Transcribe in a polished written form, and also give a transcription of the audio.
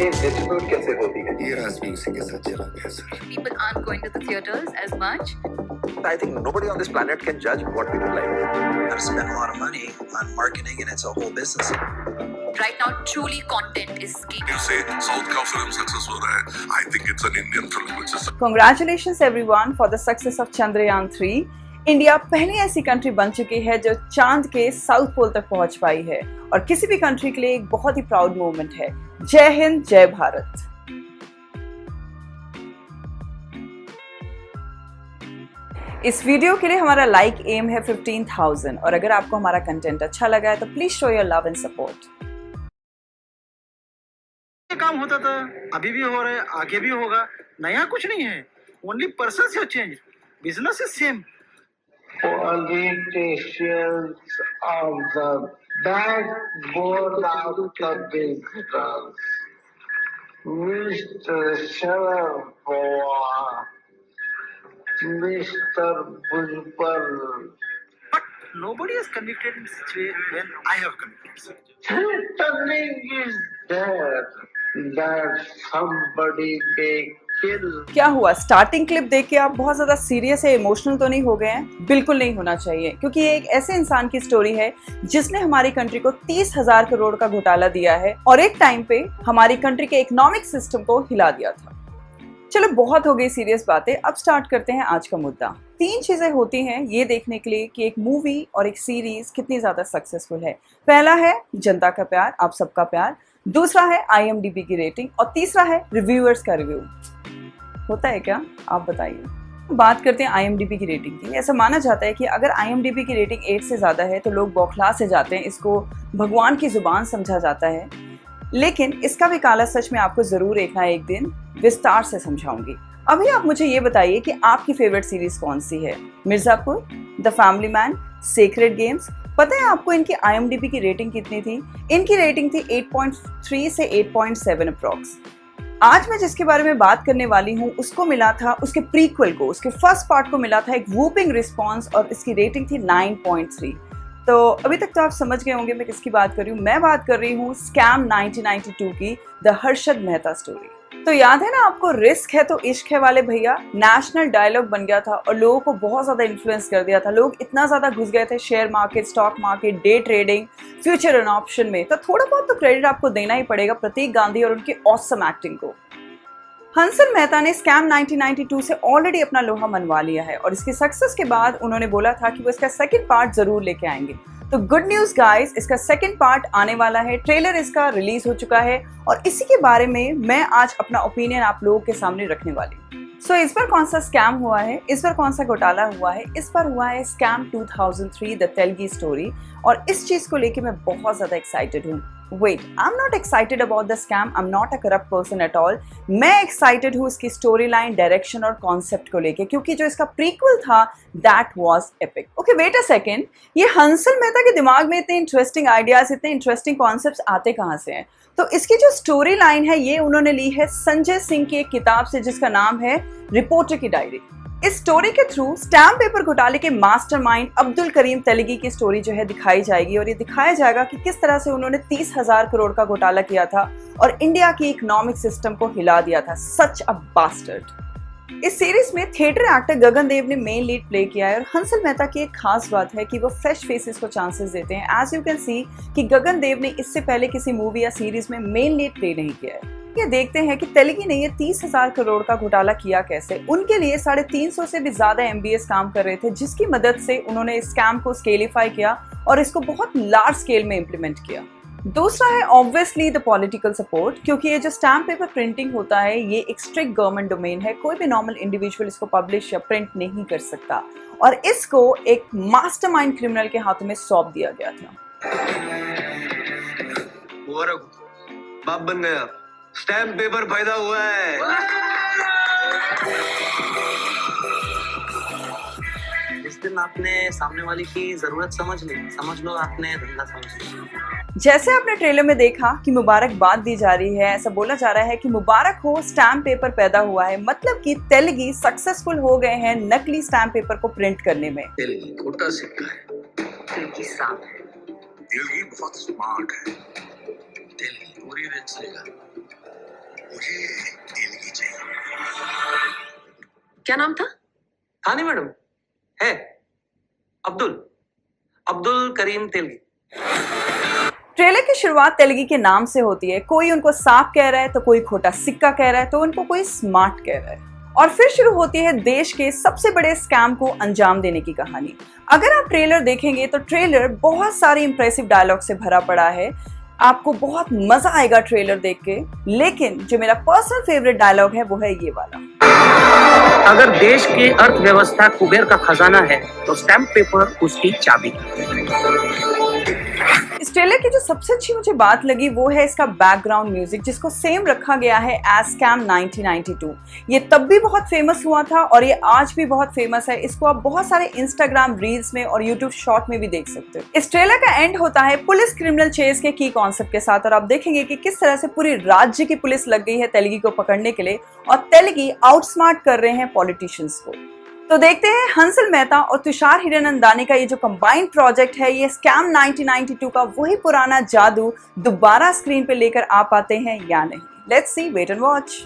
में डिस्ट्रीब्यूट कैसे होती है। ये राजवी उसी के साथ चला गया sir. People aren't going to the theaters as much. I think nobody on this planet can judge what people like. You gotta spend a lot of money on marketing, and it's a whole business. Right now, truly content is key. You say South का film success हो रहा है. I think it's an Indian film which is. Congratulations everyone for the success of Chandrayaan 3. India पहली ऐसी country बन चुकी है जो चांद के साउथ पोल तक पहुंच पाई है और किसी भी कंट्री के लिए एक बहुत ही प्राउड मोमेंट है। जय हिंद, जय भारत। इस वीडियो के लिए हमारा लाइक एम है 15,000 और अगर आपको हमारा कंटेंट अच्छा लगा है तो please show your love and support. काम होता था, अभी भी हो रहा है, आगे भी होगा। नया कुछ नहीं है, ओनली पर्सन से change, business is same. Politicians are the backbone of the business. Mr. Sharad Pawar, Mr. Bhujbal. But nobody is convicted in such way when I have convicted. Something is there that somebody may kill. क्या हुआ? Starting clip देख के आप बहुत ज्यादा serious या emotional तो नहीं हो गए हैं? बिल्कुल नहीं होना चाहिए, क्योंकि ये एक ऐसे इंसान की स्टोरी है जिसने हमारी कंट्री को 30,000 करोड़ का घोटाला दिया है और एक टाइम पे हमारी कंट्री के इकोनॉमिक सिस्टम को हिला दिया था। चलो बहुत हो गई सीरियस बातें, अब स्टार्ट करते हैं आज का मुद्दा। 3 चीजें होती हैं ये देखने के लिए कि एक मूवी और एक सीरीज कितनी ज्यादा सक्सेसफुल है। पहला है जनता का प्यार, आप सबका प्यार, दूसरा है IMDb की रेटिंग और तीसरा है रिव्यूअर्स का रिव्यू। होता है क्या? आप बताइए। बात करते हैं IMDb की रेटिंग की। ऐसा माना जाता है कि अगर IMDb की रेटिंग 8 से ज़्यादा है तो लोग बौखला से जाते हैं, इसको भगवान की जुबान समझा जाता है। लेकिन इसका भी काला सच मैं आपको ज़रूर एक ना एक दिन विस्तार से समझाऊंगी। अभी आप मुझे ये बताइए कि आपकी फेवरेट सीरीज कौन सी है? Mirzapur, the family man, sacred games. पता है आपको इनकी IMDb की रेटिंग कितनी थी? इनकी रेटिंग थी 8.3 से 8.7 अप्रॉक्स। आज मैं जिसके बारे में बात करने वाली हूँ उसको मिला था, उसके प्रीक्वल को, उसके फर्स्ट पार्ट को मिला था एक वूपिंग रिस्पॉन्स और इसकी रेटिंग थी 9.3। तो अभी तक तो आप समझ गए होंगे मैं किसकी बात कर रही हूँ। मैं बात कर रही हूँ स्कैम 1992 की, द हर्षद मेहता स्टोरी। तो याद है ना आपको, रिस्क है तो इश्क है वाले भैया नेशनल डायलॉग बन गया था और लोगों को बहुत ज़्यादा इन्फ्लुएंस कर दिया था। लोग इतना ज़्यादा घुस गए थे share market, stock market, day trading, future and option में। तो थोड़ा बहुत तो क्रेडिट आपको देना ही पड़ेगा प्रतीक गांधी और उनकी ऑसम एक्टिंग को। हंसल मेहता ने स्कैम 1992 से ऑलरेडी अपना लोहा मनवा लिया है और इसकी सक्सेस के बाद उन्होंने बोला था कि वो इसका सेकंड पार्ट जरूर लेके आएंगे। तो गुड न्यूज गाइस, इसका सेकंड पार्ट आने वाला है। ट्रेलर इसका रिलीज हो चुका है और इसी के बारे में मैं आज अपना ओपिनियन आप लोगों के सामने रखने वाली हूँ। सो इस बार कौन सा स्कैम हुआ है, इस बार कौन सा घोटाला हुआ है? इस बार हुआ है स्कैम 2003 द तेलगी स्टोरी और इस चीज को लेके मैं बहुत ज्यादा एक्साइटेड हूँ। Wait, I'm not excited about the scam. I'm not a corrupt person at all. मैं excited हूँ इसकी स्टोरी लाइन, डायरेक्शन और कॉन्सेप्ट को लेके, क्योंकि जो इसका प्रीक्वल था that was epic. Okay, wait a second. ये हंसल मेहता के दिमाग में इतने इंटरेस्टिंग आइडियाज, इतने इंटरेस्टिंग कॉन्सेप्ट्स आते कहाँ से हैं? तो इसकी जो स्टोरी लाइन है ये उन्होंने ली है संजय सिंह की एक किताब से जिसका नाम है रिपोर्टर की डायरी। इस स्टोरी के थ्रू स्टैम्प पेपर घोटाले के मास्टरमाइंड अब्दुल करीम तेलगी की स्टोरी जो है दिखाई जाएगी और ये दिखाया जाएगा कि किस तरह से उन्होंने 30,000 करोड़ का घोटाला किया था और इंडिया की इकोनॉमिक सिस्टम को हिला दिया था। सच अ बास्टर्ड। इस सीरीज में थिएटर एक्टर गगन देव ने मेन लीड प्ले किया है और हंसल मेहता की एक खास बात है कि वो फ्रेश फेसेस को चांसेस देते हैं। एज यू कैन सी कि गगन देव ने इससे पहले किसी मूवी या सीरीज में मेन लीड प्ले नहीं किया है। ये देखते हैं कि तेलगी ने ये 30,000 करोड़ का घोटाला किया कैसे। उनके लिए 350 से भी ज्यादा MBAs काम कर रहे थे जिसकी मदद से उन्होंने इस स्कैम को स्केलिफाई किया और इसको बहुत लार्ज स्केल में इम्प्लीमेंट किया। दूसरा है ऑब्वियसली द पॉलिटिकल सपोर्ट, क्योंकि ये जो स्टैम्प पेपर प्रिंटिंग होता है ये एक स्ट्रिक्ट गवर्नमेंट डोमेन है। कोई भी नॉर्मल इंडिविजुअल इसको पब्लिश या प्रिंट नहीं कर सकता और इसको एक मास्टरमाइंड क्रिमिनल के हाथों में सौंप दिया गया था। बाप बन गया, स्टैम्प पेपर पैदा हुआ है। जिस दिन आपने सामने वाले की जरूरत समझ ली, समझ लो आपने धंधा समझ लिया। जैसे आपने ट्रेलर में देखा कि मुबारकबाद दी जा रही है, ऐसा बोला जा रहा है कि मुबारक हो स्टैम्प पेपर पैदा हुआ है, मतलब कि तेलगी सक्सेसफुल हो गए हैं नकली स्टैम्प पेपर को प्रिंट करने में। तेलगी खोटा सिक्का है, तेलगी सांप है, तेलगी बहुत स्मार्ट है। तेलगी पूरी रिस्क लेगा। मुझे तेलगी चाहिए। क्या नाम था? थानी मैडम है अब्दुल करीम तेलगी। ट्रेलर की शुरुआत तेलगी के नाम से होती है। कोई उनको सांप कह रहा है तो कोई खोटा सिक्का कह रहा है तो उनको कोई स्मार्ट कह रहा है, और फिर शुरू होती है देश के सबसे बड़े स्कैम को अंजाम देने की कहानी। अगर आप ट्रेलर देखेंगे तो ट्रेलर बहुत सारे इंप्रेसिव डायलॉग से भरा पड़ा है। आपको बहुत मजा आएगा ट्रेलर देख के, लेकिन जो मेरा पर्सनल फेवरेट डायलॉग है वो है ये वाला। अगर देश की अर्थव्यवस्था कुबेर का खजाना है तो स्टैम्प पेपर उसकी चाबी। इस ट्रेलर की जो सबसे अच्छी मुझे बात लगी वो है इसका बैकग्राउंड म्यूजिक, जिसको सेम रखा गया है एज स्कैम 1992। ये तब भी बहुत फेमस हुआ था और ये आज भी बहुत फेमस है। इसको आप बहुत सारे इंस्टाग्राम रील्स में और यूट्यूब शॉर्ट में भी देख सकते हो। इस ट्रेलर का एंड होता है पुलिस क्रिमिनल चेस के की कॉन्सेप्ट के साथ, और आप देखेंगे कि किस तरह से पूरी राज्य की पुलिस लग गई है तेलगी को पकड़ने के लिए, और तेलगी आउटस्मार्ट कर रहे हैं पॉलिटिशियंस को। तो देखते हैं हंसल मेहता और तुषार हीरानंदानी का ये जो कंबाइंड प्रोजेक्ट है, ये स्कैम 1992 का वही पुराना जादू दोबारा स्क्रीन पे लेकर आ पाते हैं या नहीं। Let's see, wait and watch.